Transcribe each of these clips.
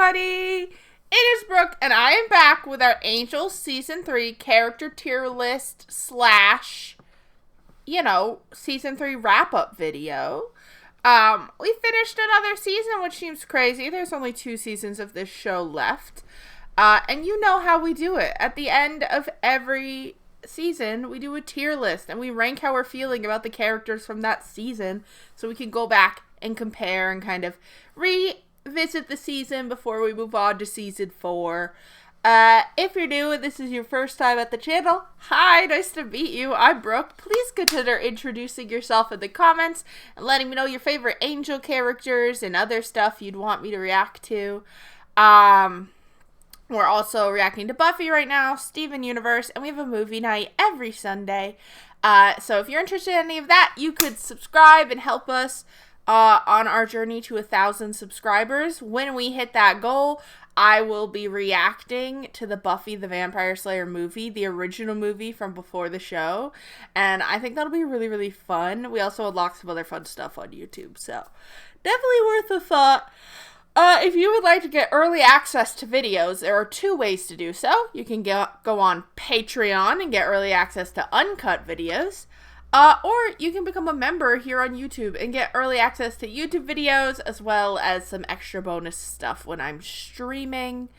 everybody! It is Brooke, and I am back with our Angel Season 3 character tier list slash, Season 3 wrap-up video. We finished another season, which seems crazy. There's only 2 seasons of this show left. And you know how we do it. At the end of every season, we do a tier list, and we rank how we're feeling about the characters from that season, so we can go back and compare and kind of revisit the season before we move on to season 4. If you're new and this is your first time at the channel, hi, nice to meet you. I'm Brooke. Please consider introducing yourself in the comments and letting me know your favorite Angel characters and other stuff you'd want me to react to. We're also reacting to Buffy right now, Steven Universe, and we have a movie night every Sunday. So if you're interested in any of that, you could subscribe and help us on our journey to 1,000 subscribers. When we hit that goal, I will be reacting to the Buffy the Vampire Slayer movie, the original movie from before the show, and I think that'll be really, really fun. We also unlock some other fun stuff on YouTube, so definitely worth a thought. If you would like to get early access to videos, there are 2 ways to do so. You can go on Patreon and get early access to uncut videos. Or you can become a member here on YouTube and get early access to YouTube videos as well as some extra bonus stuff when I'm streaming.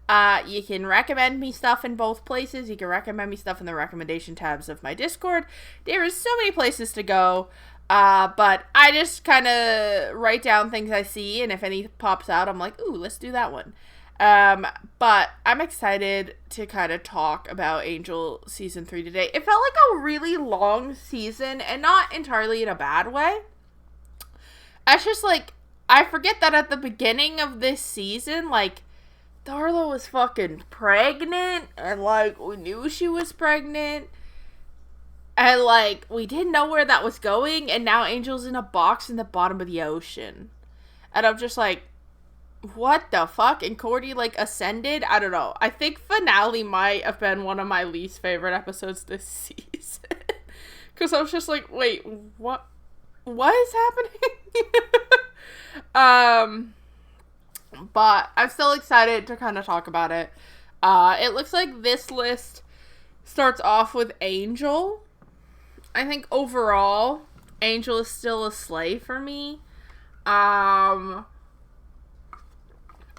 You can recommend me stuff in both places. You can recommend me stuff in the recommendation tabs of my Discord. There is so many places to go. But I just kind of write down things I see, and if any pops out, I'm like, ooh, let's do that one. But I'm excited to kind of talk about Angel Season 3 today. It felt like a really long season, and not entirely in a bad way. It's just, like, I forget that at the beginning of this season, like, Darla was fucking pregnant, and, like, we knew she was pregnant. And, like, we didn't know where that was going, and now Angel's in a box in the bottom of the ocean. And I'm just like, what the fuck? And Cordy, like, ascended? I don't know. I think finale might have been one of my least favorite episodes this season. Because I was just like, wait, what is happening? But I'm still excited to kind of talk about it. It looks like this list starts off with Angel. I think overall, Angel is still a slay for me.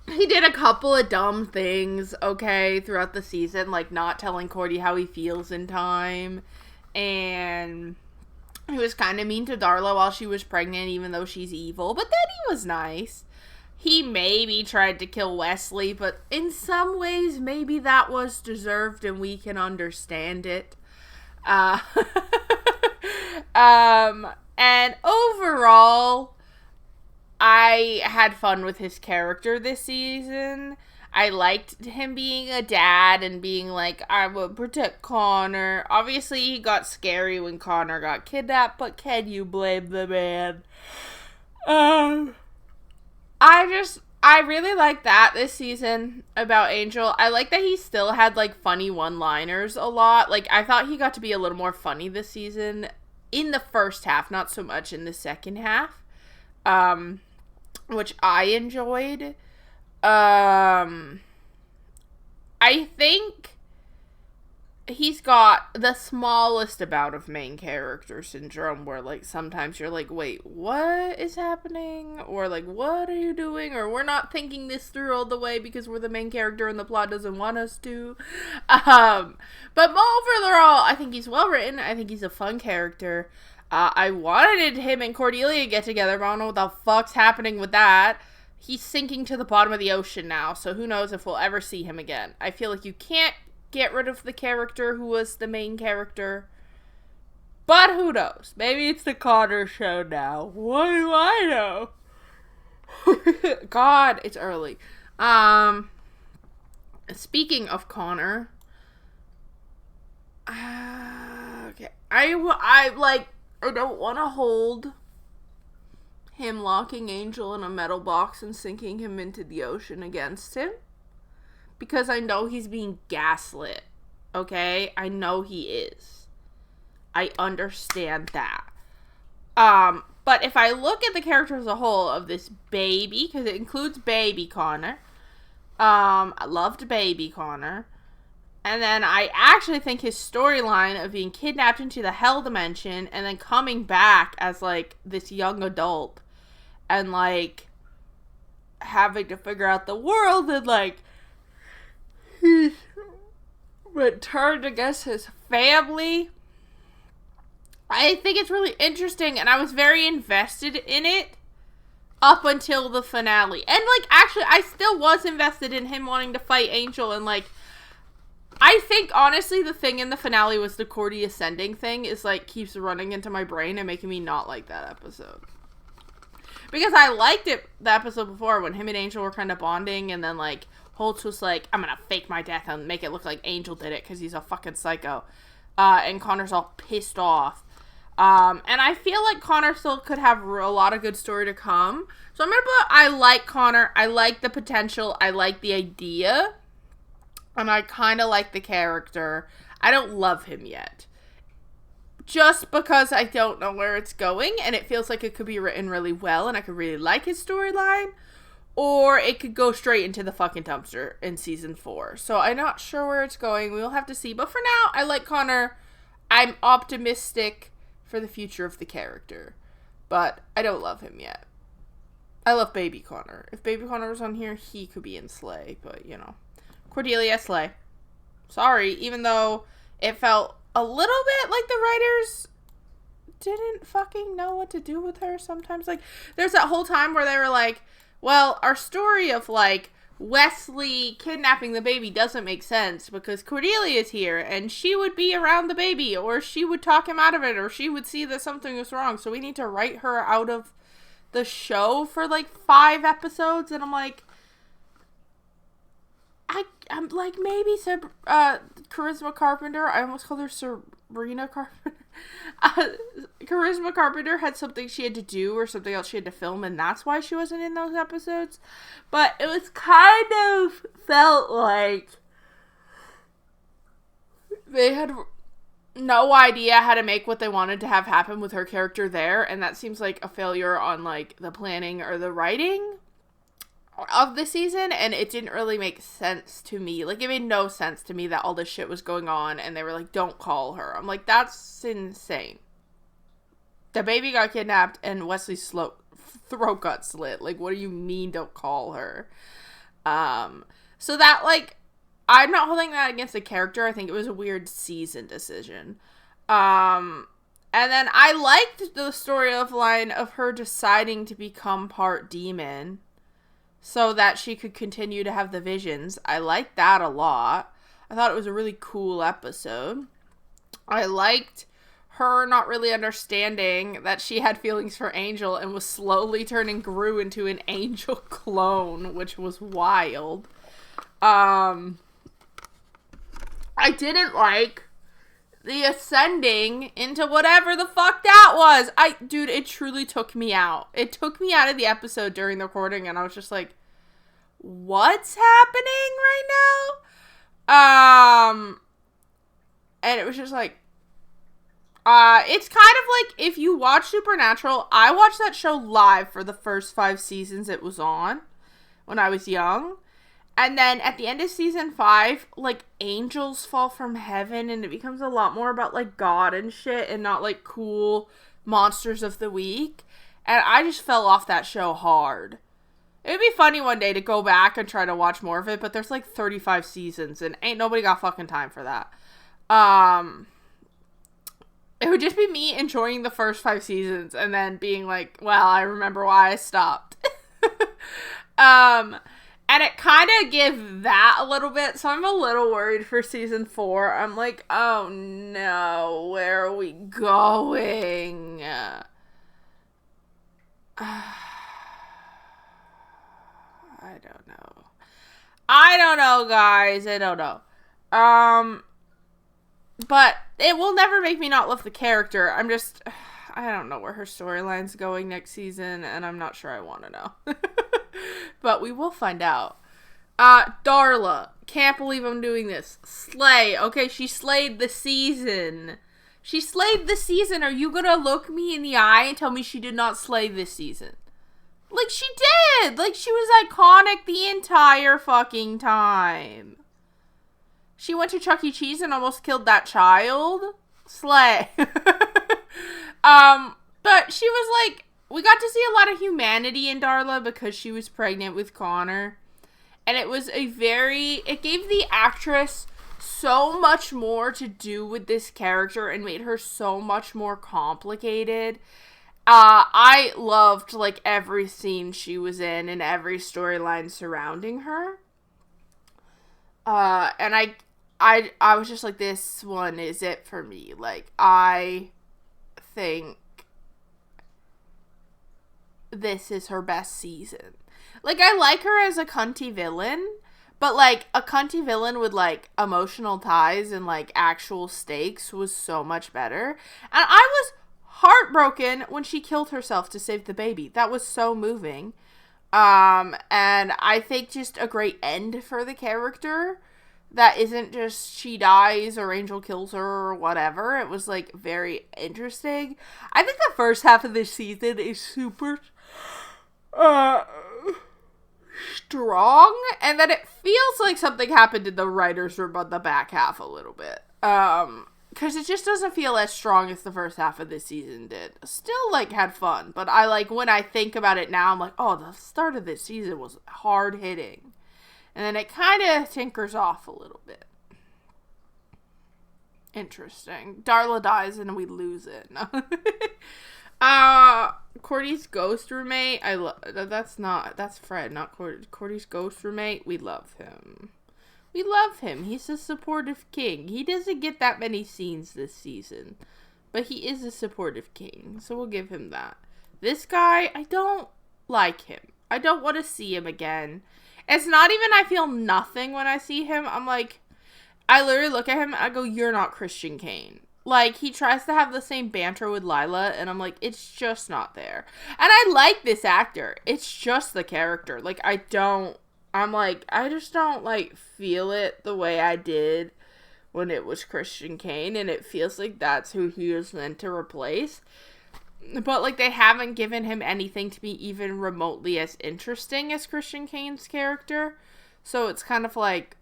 He did a couple of dumb things, okay, throughout the season, like not telling Cordy how he feels in time, and he was kind of mean to Darla while she was pregnant, even though she's evil, but then he was nice. He maybe tried to kill Wesley, but in some ways, maybe that was deserved, and we can understand it. And overall, I had fun with his character this season. I liked him being a dad and being like, I will protect Connor. Obviously, he got scary when Connor got kidnapped, but can you blame the man? I really like that this season about Angel. I like that he still had, like, funny one-liners a lot. Like, I thought he got to be a little more funny this season in the first half, not so much in the second half, which I enjoyed. I think he's got the smallest amount of main character syndrome where, like, sometimes you're like, wait, what is happening? Or, like, what are you doing? Or we're not thinking this through all the way because we're the main character and the plot doesn't want us to. But overall, I think he's well written. I think he's a fun character. I wanted him and Cordelia to get together, but I don't know what the fuck's happening with that. He's sinking to the bottom of the ocean now, so who knows if we'll ever see him again. I feel like you can't get rid of the character who was the main character. But who knows? Maybe it's the Connor show now. What do I know? God, it's early. Speaking of Connor. Okay. I don't want to hold him locking Angel in a metal box and sinking him into the ocean against him. Because I know he's being gaslit, okay? I know he is. I understand that. But if I look at the character as a whole of this baby, because it includes baby Connor, I loved Baby Connor. And then I actually think his storyline of being kidnapped into the hell dimension and then coming back as, like, this young adult and, like, having to figure out the world and, like, he's returned against his family. I think it's really interesting, and I was very invested in it up until the finale. And, like, actually, I still was invested in him wanting to fight Angel, and, like, I think, honestly, the thing in the finale was the Cordy ascending thing is, like, keeps running into my brain and making me not like that episode. Because I liked it the episode before when him and Angel were kind of bonding, and then, like, Holtz was like, I'm gonna fake my death and make it look like Angel did it because he's a fucking psycho. And Connor's all pissed off. And I feel like Connor still could have a lot of good story to come. So I'm gonna put, I like Connor. I like the potential. I like the idea. And I kind of like the character. I don't love him yet. Just because I don't know where it's going. And it feels like it could be written really well. And I could really like his storyline. Or it could go straight into the fucking dumpster in season 4. So I'm not sure where it's going. We'll have to see. But for now, I like Connor. I'm optimistic for the future of the character. But I don't love him yet. I love Baby Connor. If Baby Connor was on here, he could be in Slay. But, you know. Cordelia Slay. Sorry, even though it felt a little bit like the writers didn't fucking know what to do with her sometimes. Like, there's that whole time where they were like, well, our story of, like, Wesley kidnapping the baby doesn't make sense because Cordelia's here and she would be around the baby or she would talk him out of it or she would see that something was wrong. So we need to write her out of the show for, like, 5 episodes. And I'm like, I'm like, maybe Charisma Carpenter. I almost called her Sabrina Carpenter. Charisma Carpenter had something she had to do or something else she had to film, and that's why she wasn't in those episodes. But it was kind of felt like they had no idea how to make what they wanted to have happen with her character there, and that seems like a failure on, like, the planning or the writing of the season, and it didn't really make sense to me. Like, it made no sense to me that all this shit was going on, and they were like, don't call her. I'm like, that's insane. The baby got kidnapped, and Wesley's throat got slit. Like, what do you mean, don't call her? So that, like, I'm not holding that against the character. I think it was a weird season decision. And then I liked the storyline of her deciding to become part demon so that she could continue to have the visions. I liked that a lot. I thought it was a really cool episode. I liked her not really understanding that she had feelings for Angel and was slowly turning Gru into an Angel clone, which was wild. I didn't like the ascending into whatever the fuck that was. Dude, it truly took me out. It took me out of the episode during the recording, and I was just like, what's happening right now? And it was just like, it's kind of like if you watch Supernatural. I watched that show live for the first 5 seasons it was on when I was young. And then at the end of season 5, like, angels fall from heaven and it becomes a lot more about, like, God and shit and not, like, cool monsters of the week. And I just fell off that show hard. It'd be funny one day to go back and try to watch more of it, but there's, like, 35 seasons and ain't nobody got fucking time for that. It would just be me enjoying the first 5 seasons and then being like, well, I remember why I stopped. And it kind of gives that a little bit, so I'm a little worried for season 4. I'm like, oh no, where are we going? I don't know. I don't know, guys. I don't know. But it will never make me not love the character. I don't know where her storyline's going next season, and I'm not sure I want to know. But we will find out. Darla. Can't believe I'm doing this. Slay. Okay, she slayed the season. She slayed the season. Are you gonna look me in the eye and tell me she did not slay this season? Like, she did! Like, she was iconic the entire fucking time. She went to Chuck E. Cheese and almost killed that child. Slay. But she was like, we got to see a lot of humanity in Darla because she was pregnant with Connor. And it was it gave the actress so much more to do with this character and made her so much more complicated. I loved, like, every scene she was in and every storyline surrounding her. And I was just like, this one is it for me. Like, I think this is her best season. Like, I like her as a cunty villain, but, like, a cunty villain with, like, emotional ties and, like, actual stakes was so much better. And I was heartbroken when she killed herself to save the baby. That was so moving. And I think just a great end for the character that isn't just she dies or Angel kills her or whatever. It was, like, very interesting. I think the first half of this season is super strong, and that it feels like something happened in the writer's room on the back half a little bit. Because it just doesn't feel as strong as the first half of this season did. Still, like, had fun, but I, like, when I think about it now, I'm like, oh, the start of this season was hard-hitting. And then it kind of tinkers off a little bit. Interesting. Darla dies and we lose it. Cordy's ghost roommate, that's Fred, not Cordy's ghost roommate. We love him. We love him. He's a supportive king. He doesn't get that many scenes this season, but he is a supportive king, so we'll give him that. This guy, I don't like him. I don't want to see him again. It's not even I feel nothing when I see him. I'm like, I literally look at him and I go, you're not Christian Kane. Like, he tries to have the same banter with Lila, and I'm like, it's just not there. And I like this actor. It's just the character. Like, I just don't, like, feel it the way I did when it was Christian Kane, and it feels like that's who he was meant to replace. But, like, they haven't given him anything to be even remotely as interesting as Christian Kane's character. So it's kind of like,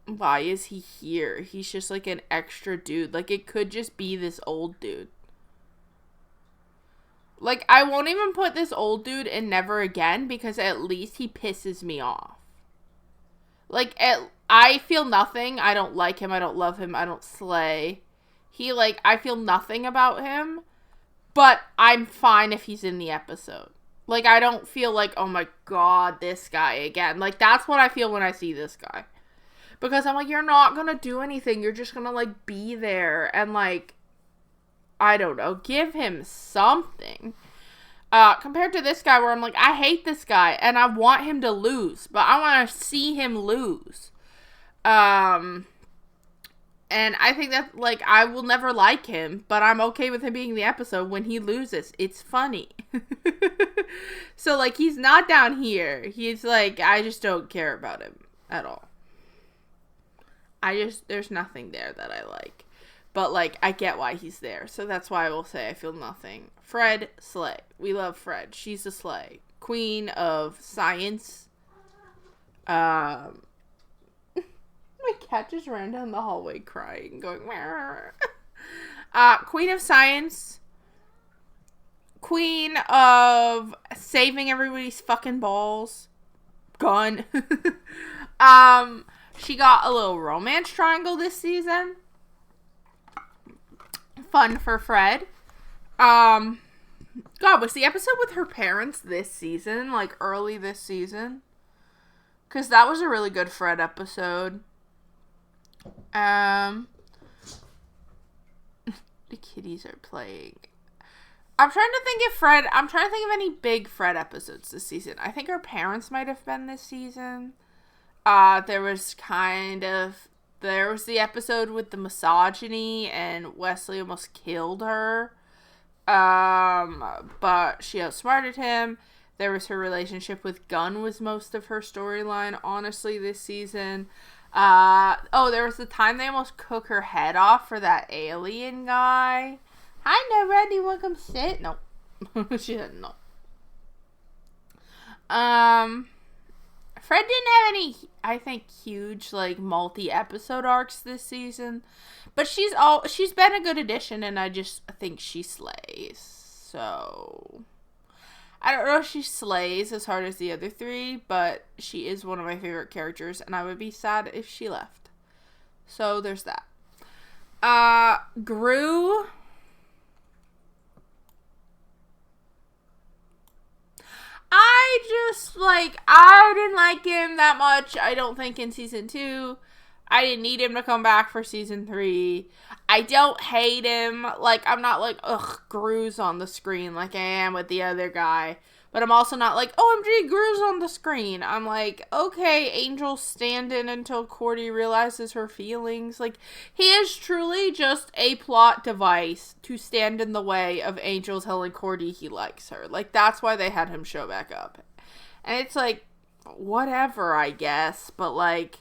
why is he here? He's just, like, an extra dude. Like, it could just be this old dude. Like, I won't even put this old dude in Never Again because at least he pisses me off. Like, I feel nothing. I don't like him. I don't love him. I don't slay. I feel nothing about him. But I'm fine if he's in the episode. Like, I don't feel like, oh my god, this guy again. Like, that's what I feel when I see this guy. Because I'm like, you're not gonna do anything. You're just gonna, like, be there. And, like, I don't know. Give him something. Compared to this guy where I'm like, I hate this guy. And I want him to lose. But I want to see him lose. And I think that, like, I will never like him, but I'm okay with him being in the episode when he loses. It's funny. So, like, he's not down here. He's like, I just don't care about him at all. There's nothing there that I like. But, like, I get why he's there. So that's why I will say I feel nothing. Fred, slay. We love Fred. She's a slay. Queen of science. My cat just ran down the hallway crying, going, Queen of Science. Queen of saving everybody's fucking balls. Gone. She got a little romance triangle this season. Fun for Fred. God, was the episode with her parents this season? Like, early this season? Because that was a really good Fred episode. The kitties are playing. I'm trying to think of any big Fred episodes this season. I think her parents might have been this season. There was the episode with the misogyny and Wesley almost killed her. But she outsmarted him. There was her relationship with Gunn was most of her storyline, honestly, this season. There was the time they almost cook her head off for that alien guy. Hi, no, Randy, welcome sit. No. She said no. Fred didn't have any, I think, huge, like, multi-episode arcs this season. But she's been a good addition, and I just think she slays. So, I don't know if she slays as hard as the other three, but she is one of my favorite characters, and I would be sad if she left. So, there's that. Gru. I didn't like him that much, I don't think, in season 2. I didn't need him to come back for season 3. I don't hate him. Like, I'm not like, ugh, Gru's on the screen like I am with the other guy. But I'm also not like, OMG, Gru's on the screen. I'm like, okay, Angel's standing until Cordy realizes her feelings. Like, he is truly just a plot device to stand in the way of Angel telling Cordy he likes her. Like, that's why they had him show back up. And it's like, whatever, I guess. But, like,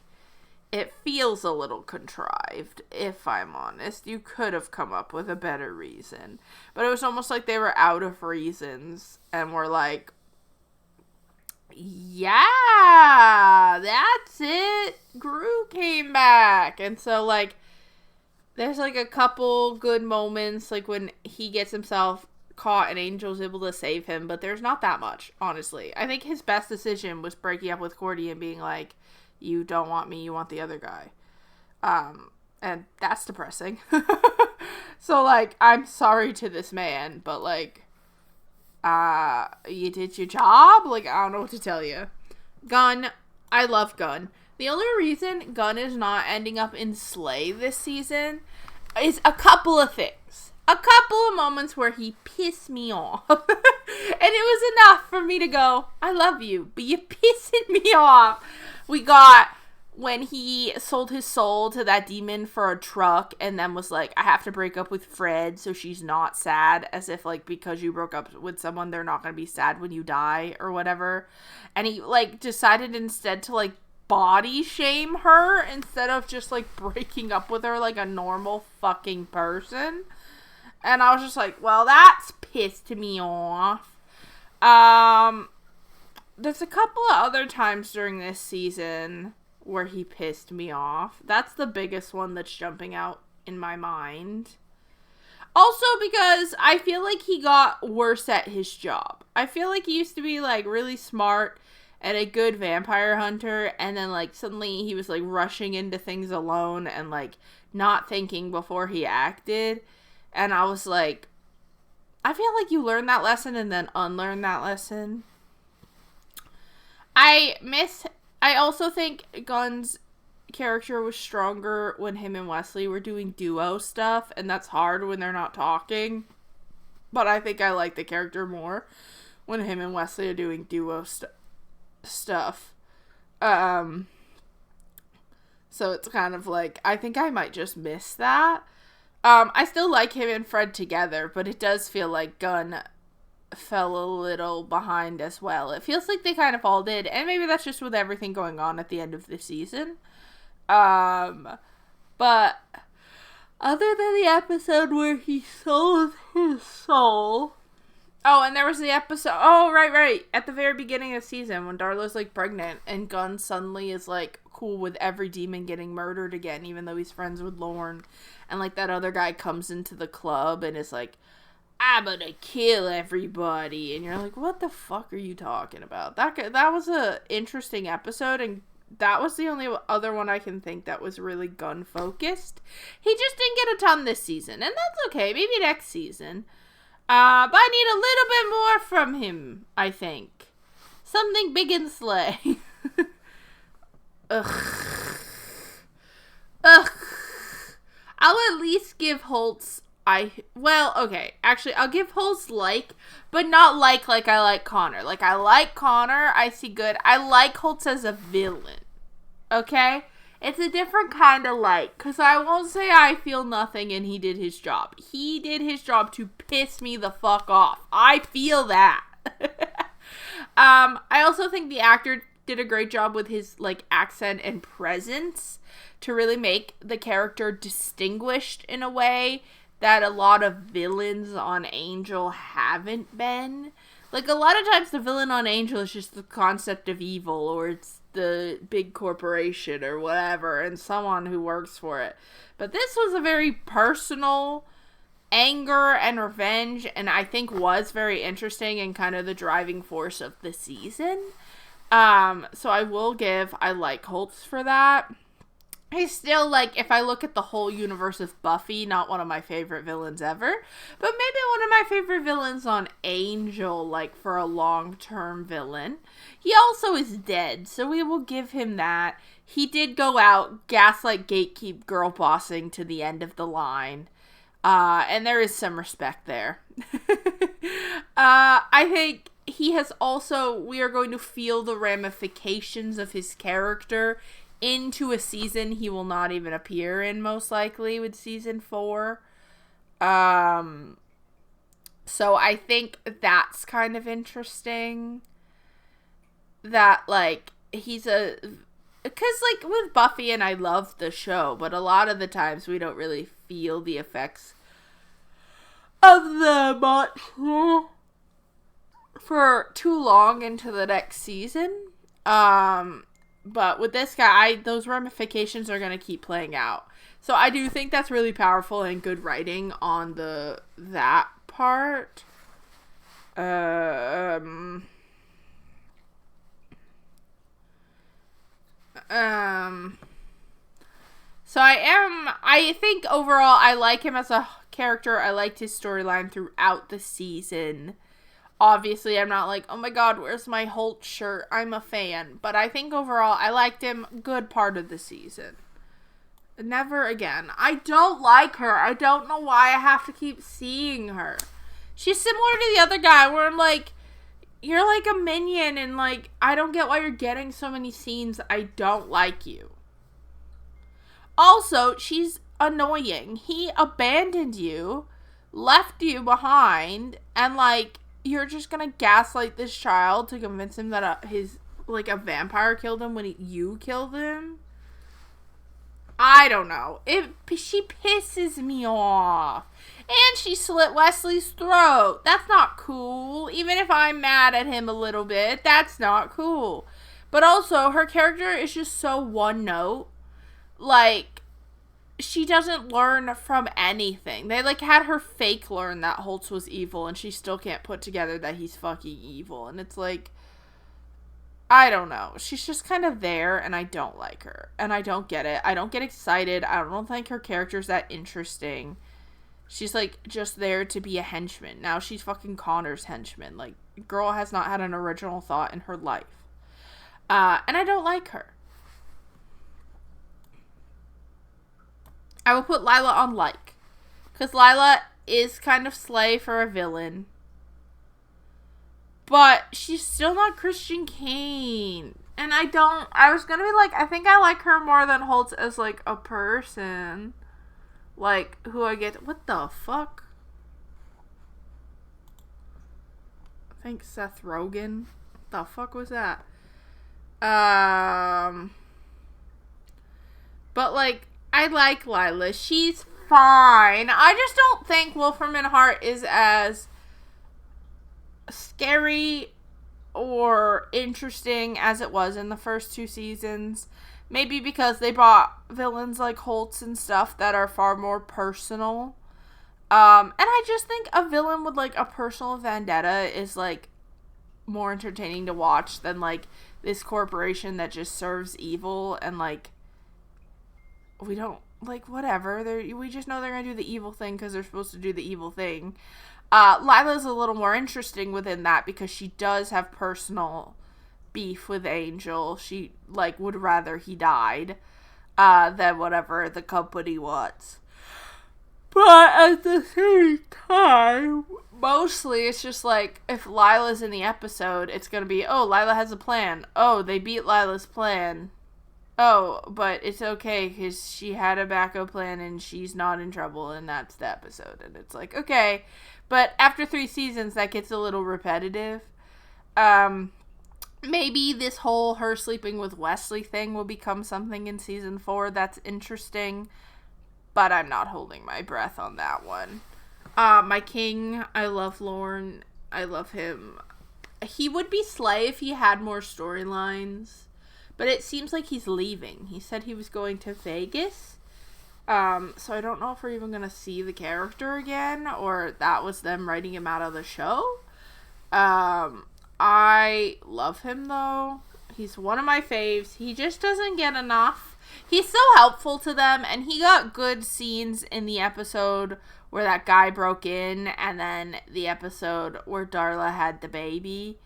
it feels a little contrived, if I'm honest. You could have come up with a better reason. But it was almost like they were out of reasons and were like, yeah, that's it. Gru came back. And so, like, there's, like, a couple good moments, like, when he gets himself caught and Angel's able to save him. But there's not that much, honestly. I think his best decision was breaking up with Cordy and being like, you don't want me, you want the other guy. And that's depressing. So, like, I'm sorry to this man, but, like, you did your job? Like, I don't know what to tell you. Gunn, I love Gunn. The only reason Gunn is not ending up in Slay this season is a couple of things. A couple of moments where he pissed me off. And it was enough for me to go, I love you, but you're pissing me off. We got when he sold his soul to that demon for a truck and then was like, I have to break up with Fred so she's not sad, as if, like, because you broke up with someone, they're not going to be sad when you die or whatever. And he, like, decided instead to, like, body shame her instead of just, like, breaking up with her like a normal fucking person. And I was just like, well, that's pissed me off. There's a couple of other times during this season where he pissed me off. That's the biggest one that's jumping out in my mind. Also because I feel like he got worse at his job. I feel like he used to be, like, really smart and a good vampire hunter, and then, like, suddenly he was, like, rushing into things alone and, like, not thinking before he acted. And I was like, I feel like you learn that lesson and then unlearn that lesson. I also think Gunn's character was stronger when him and Wesley were doing duo stuff, and that's hard when they're not talking. But I think I like the character more when him and Wesley are doing duo stuff. So it's kind of like, I think I might just miss that. I still like him and Fred together, but it does feel like Gunn fell a little behind as well. It feels like they kind of all did, and maybe that's just with everything going on at the end of the season. But other than the episode where he sold his soul. Oh, and there was the episode, right, at the very beginning of the season when Darla's, like, pregnant, and Gunn suddenly is, like, cool with every demon getting murdered again, even though he's friends with Lorne. And, like, that other guy comes into the club and is like, I'm gonna kill everybody. And you're like, what the fuck are you talking about? That was a interesting episode, and that was the only other one I can think that was really Gunn focused. He just didn't get a ton this season, and that's okay. Maybe next season. But I need a little bit more from him, I think. Something big and slay. Ugh. I'll at least give Holtz, actually, I'll give Holtz but not like I like Connor. Like, I like Connor, I see good. I like Holtz as a villain. Okay? It's a different kind of like, because I won't say I feel nothing and he did his job. He did his job to piss me the fuck off. I feel that. I also think the actor did a great job with his, like, accent and presence to really make the character distinguished in a way that a lot of villains on Angel haven't been. Like, a lot of times the villain on Angel is just the concept of evil, or it's the big corporation or whatever, and someone who works for it. But this was a very personal anger and revenge, and I think was very interesting and kind of the driving force of the season. So I like Holtz for that. He's still, like, if I look at the whole universe of Buffy, not one of my favorite villains ever, but maybe one of my favorite villains on Angel, like, for a long-term villain. He also is dead, so we will give him that. He did go out, gaslight, gatekeep, girl bossing to the end of the line. And there is some respect there. I think we are going to feel the ramifications of his character into a season he will not even appear in, most likely, with season 4. So I think that's kind of interesting. That, like, because, like, with Buffy, and I love the show, but a lot of the times we don't really feel the effects of the much for too long into the next season. But with this guy, those ramifications are going to keep playing out. So I do think that's really powerful and good writing on that part. So I think overall I like him as a character. I liked his storyline throughout the season. Obviously, I'm not like, oh my god, where's my Holt shirt? I'm a fan. But I think overall, I liked him good part of the season. Never again. I don't like her. I don't know why I have to keep seeing her. She's similar to the other guy where I'm like, you're like a minion and like, I don't get why you're getting so many scenes. I don't like you. Also, she's annoying. He abandoned you, left you behind, and like, you're just gonna gaslight this child to convince him that a vampire killed him when you killed him? I don't know. She pisses me off. And she slit Wesley's throat. That's not cool. Even if I'm mad at him a little bit, that's not cool. But also, her character is just so one note. Like, she doesn't learn from anything. They, like, had her fake learn that Holtz was evil, and she still can't put together that he's fucking evil. And it's like, I don't know. She's just kind of there, and I don't like her. And I don't get it. I don't get excited. I don't think her character's that interesting. She's, like, just there to be a henchman. Now she's fucking Connor's henchman. Like, girl has not had an original thought in her life. And I don't like her. I will put Lila on like. Because Lila is kind of slay for a villain. But she's still not Christian Kane. And I was going to be like, I think I like her more than Holtz as like a person. Like, who I get, what the fuck? I think Seth Rogen. What the fuck was that? But like, I like Lila. She's fine. I just don't think Wolfram and Hart is as scary or interesting as it was in the first 2 seasons. Maybe because they brought villains like Holtz and stuff that are far more personal. And I just think a villain with like a personal vendetta is like more entertaining to watch than like this corporation that just serves evil and like we don't, like, whatever. We just know they're going to do the evil thing because they're supposed to do the evil thing. Lila's a little more interesting within that because she does have personal beef with Angel. She, like, would rather he died than whatever the company wants. But at the same time, mostly it's just like, if Lila's in the episode, it's going to be, oh, Lila has a plan. Oh, they beat Lila's plan. Oh, but it's okay because she had a backup plan and she's not in trouble, and that's the episode. And it's like, okay. But after 3 seasons, that gets a little repetitive. Maybe this whole her sleeping with Wesley thing will become something in season 4 that's interesting. But I'm not holding my breath on that one. My king, I love Lorne. I love him. he would be slay if he had more storylines. But it seems like he's leaving. He said he was going to Vegas. So I don't know if we're even going to see the character again, or that was them writing him out of the show. I love him, though. He's one of my faves. He just doesn't get enough. He's so helpful to them, and he got good scenes in the episode where that guy broke in, and then the episode where Darla had the baby.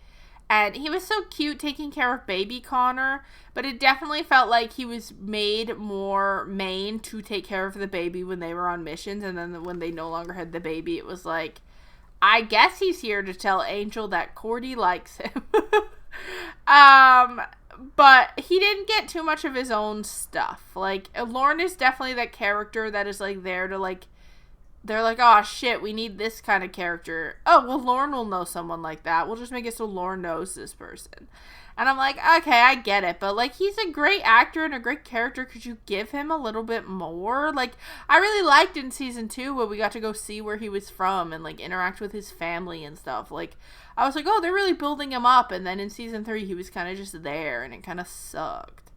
And he was so cute taking care of baby Connor, but it definitely felt like he was made more main to take care of the baby when they were on missions, and then when they no longer had the baby, it was like, I guess he's here to tell Angel that Cordy likes him. But he didn't get too much of his own stuff. Like, Lauren is definitely that character that is, like, there to, like, they're like, oh, shit, we need this kind of character. Oh, well, Lauren will know someone like that. We'll just make it so Lauren knows this person. And I'm like, okay, I get it. But, like, he's a great actor and a great character. Could you give him a little bit more? Like, I really liked in season 2 when we got to go see where he was from and, like, interact with his family and stuff. Like, I was like, oh, they're really building him up. And then in season 3, he was kind of just there, and it kind of sucked.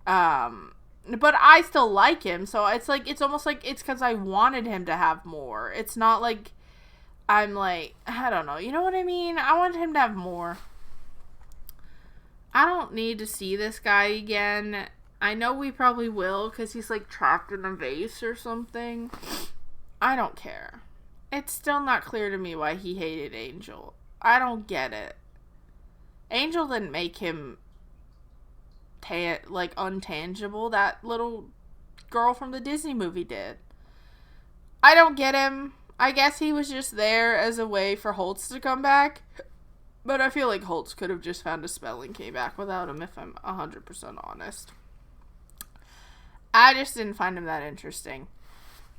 But I still like him, so it's like, it's almost like it's because I wanted him to have more. It's not like I'm like, I don't know, you know what I mean? I wanted him to have more. I don't need to see this guy again. I know we probably will, because he's like trapped in a vase or something. I don't care. It's still not clear to me why he hated Angel. I don't get it. Angel didn't make him like untangible. That little girl from the Disney movie did. I don't get him. I guess he was just there as a way for Holtz to come back, but I feel like Holtz could have just found a spell and came back without him, if I'm 100% honest. I just didn't find him that interesting.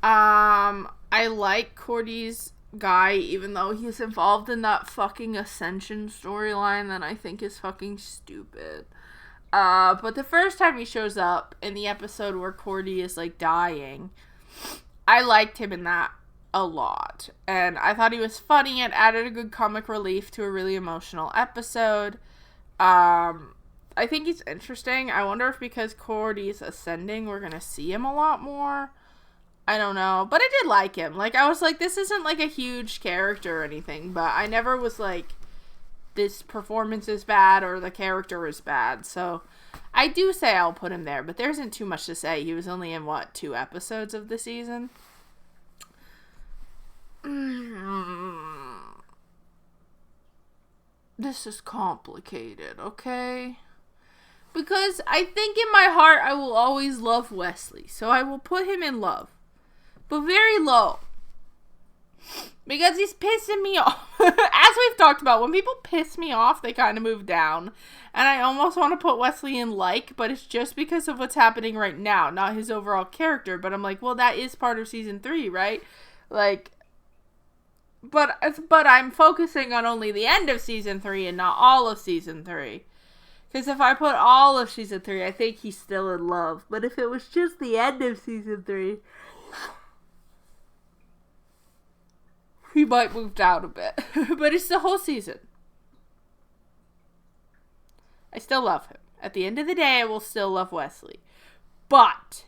I like Cordy's guy, even though he's involved in that fucking Ascension storyline that I think is fucking stupid. But the first time he shows up in the episode where Cordy is, like, dying, I liked him in that a lot. And I thought he was funny and added a good comic relief to a really emotional episode. I think he's interesting. I wonder if because Cordy's ascending, we're gonna see him a lot more. I don't know. But I did like him. Like, I was like, this isn't, like, a huge character or anything, but I never was like, this performance is bad or the character is bad. So I do say I'll put him there, but there isn't too much to say. He was only in 2 episodes of the season. This is complicated, okay? Because I think in my heart I will always love Wesley, so I will put him in love, but very low. Because he's pissing me off. As we've talked about, when people piss me off, they kind of move down. And I almost want to put Wesley in like, but it's just because of what's happening right now, not his overall character. But I'm like, well, that is part of season 3, right? Like, but I'm focusing on only the end of season 3 and not all of season 3. Because if I put all of season 3, I think he's still in love. But if it was just the end of season 3... he might move down a bit. But it's the whole season. I still love him. At the end of the day, I will still love Wesley. But,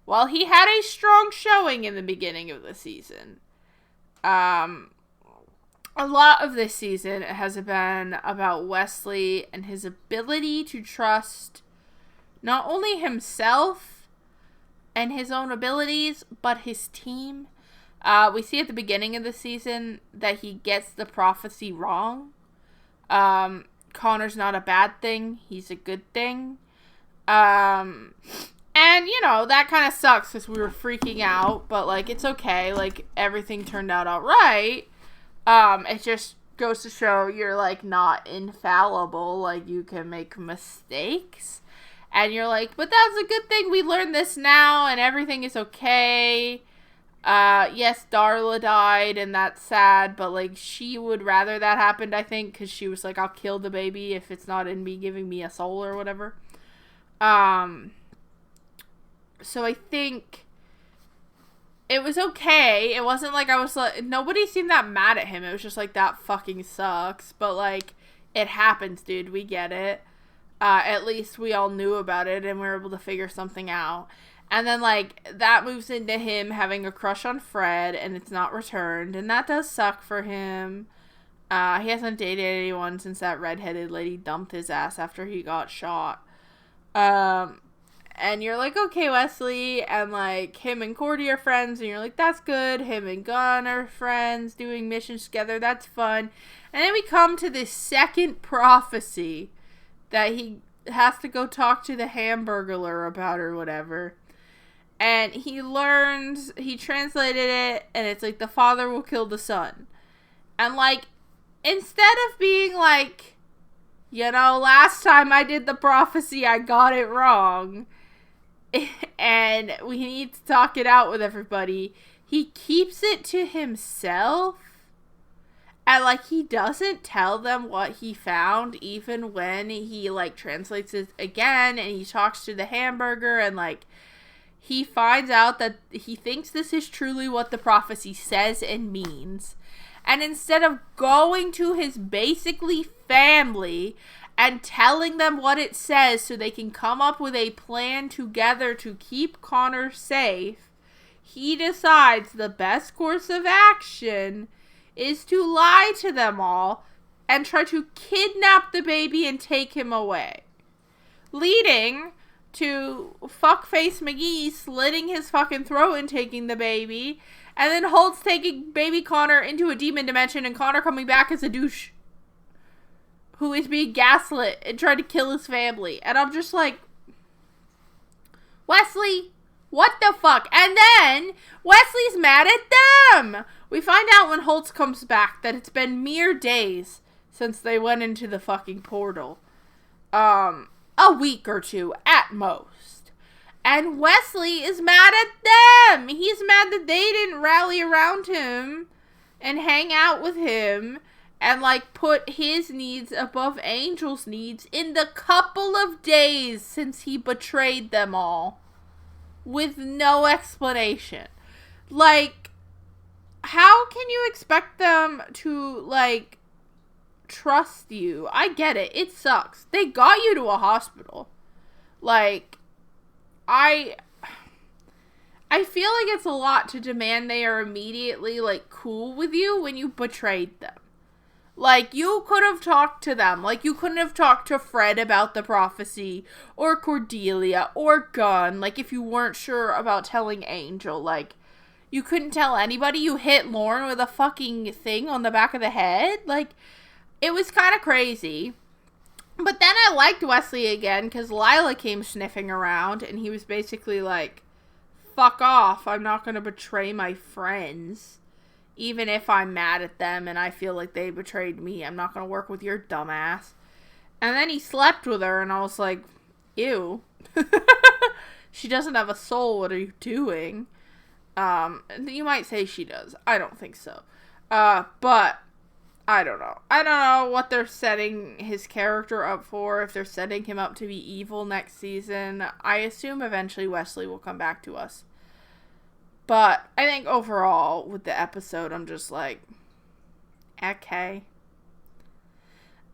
while he had a strong showing in the beginning of the season, a lot of this season has been about Wesley and his ability to trust not only himself and his own abilities, but his team. We see at the beginning of the season that he gets the prophecy wrong. Connor's not a bad thing. He's a good thing. And, you know, that kind of sucks because we were freaking out. But, like, it's okay. Like, everything turned out all right. It just goes to show you're, like, not infallible. Like, you can make mistakes. And you're like, but that's a good thing. We learned this now and everything is okay. Yes, Darla died, and that's sad, but, like, she would rather that happened, I think, because she was like, I'll kill the baby if it's not in me giving me a soul or whatever. So I think it was okay. It wasn't like I was like, nobody seemed that mad at him. It was just like, that fucking sucks, but, like, It happens, dude. We get it. At least we all knew about it and we were able to figure something out. And then, like, that moves into him having a crush on Fred, and it's not returned. And that does suck for him. He hasn't dated anyone since that redheaded lady dumped his ass after he got shot. And you're like, okay, Wesley. And, like, him and Cordy are friends. And you're like, that's good. Him and Gunn are friends doing missions together. That's fun. And then we come to this second prophecy that he has to go talk to the Hamburglar about or whatever. And he translated it, and it's like, the father will kill the son. And, like, instead of being like, last time I did the prophecy, I got it wrong, and we need to talk it out with everybody, he keeps it to himself. And, like, he doesn't tell them what he found, even when he, like, translates it again, and he talks to the hamburger, and, like, he finds out that he thinks this is truly what the prophecy says and means. And instead of going to his basically family and telling them what it says so they can come up with a plan together to keep Connor safe, he decides the best course of action is to lie to them all and try to kidnap the baby and take him away. Leading to fuckface McGee slitting his fucking throat and taking the baby, and then Holtz taking baby Connor into a demon dimension and Connor coming back as a douche who is being gaslit and trying to kill his family. And I'm just like, Wesley, what the fuck? And then Wesley's mad at them. We find out when Holtz comes back that it's been mere days since they went into the fucking portal. A week or two at most. And Wesley is mad at them. He's mad that they didn't rally around him and hang out with him and, like, put his needs above Angel's needs in the couple of days since he betrayed them all. With no explanation. Like, how can you expect them to, like, trust you? I get it. It sucks. They got you to a hospital. Like, I feel like it's a lot to demand they are immediately, like, cool with you when you betrayed them. Like, you could have talked to them. Like, you couldn't have talked to Fred about the prophecy, or Cordelia, or Gunn, like, if you weren't sure about telling Angel. Like, you couldn't tell anybody you hit Lauren with a fucking thing on the back of the head. Like, it was kind of crazy. But then I liked Wesley again, because Lila came sniffing around, and he was basically like, fuck off, I'm not going to betray my friends. Even if I'm mad at them and I feel like they betrayed me, I'm not going to work with your dumbass. And then he slept with her, and I was like, ew. She doesn't have a soul, what are you doing? You might say she does. I don't think so. But I don't know. I don't know what they're setting his character up for, if they're setting him up to be evil next season. I assume eventually Wesley will come back to us. But I think overall, with the episode, I'm just like, okay.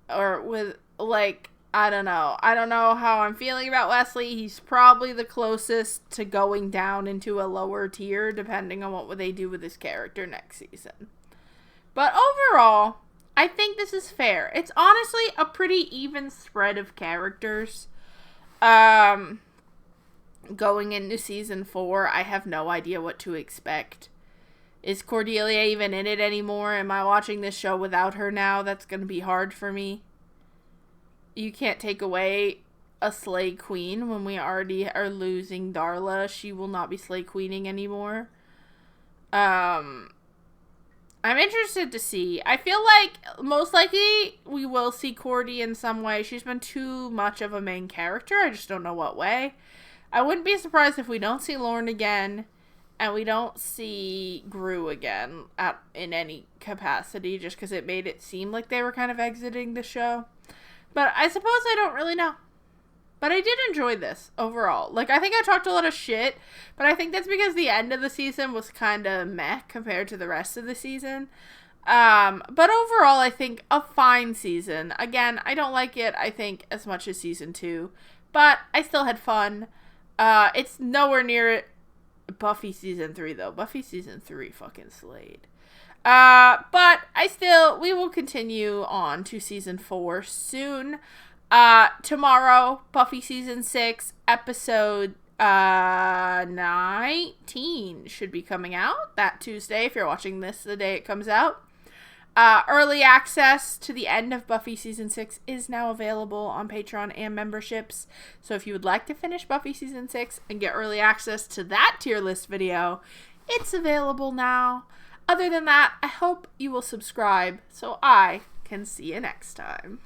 Or with, like, I don't know. I don't know how I'm feeling about Wesley. He's probably the closest to going down into a lower tier, depending on what they do with his character next season. But overall, I think this is fair. It's honestly a pretty even spread of characters. Going into season 4, I have no idea what to expect. Is Cordelia even in it anymore? Am I watching this show without her now? That's going to be hard for me. You can't take away a Slay Queen when we already are losing Darla. She will not be Slay Queening anymore. I'm interested to see. I feel like most likely we will see Cordy in some way. She's been too much of a main character. I just don't know what way. I wouldn't be surprised if we don't see Lauren again, and we don't see Gru again in any capacity, just because it made it seem like they were kind of exiting the show. But I suppose I don't really know. But I did enjoy this overall. Like, I think I talked a lot of shit, but I think that's because the end of the season was kind of meh compared to the rest of the season. But overall, I think a fine season. Again, I don't like it, I think, as much as season 2, but I still had fun. It's nowhere near Buffy season 3, though. Buffy season 3 fucking slayed. But we will continue on to season 4 soon. Tomorrow, Buffy season 6, episode 19 should be coming out that Tuesday, if you're watching this the day it comes out. Early access to the end of Buffy season 6 is now available on Patreon and memberships. So if you would like to finish Buffy season 6 and get early access to that tier list video, it's available now. Other than that, I hope you will subscribe so I can see you next time.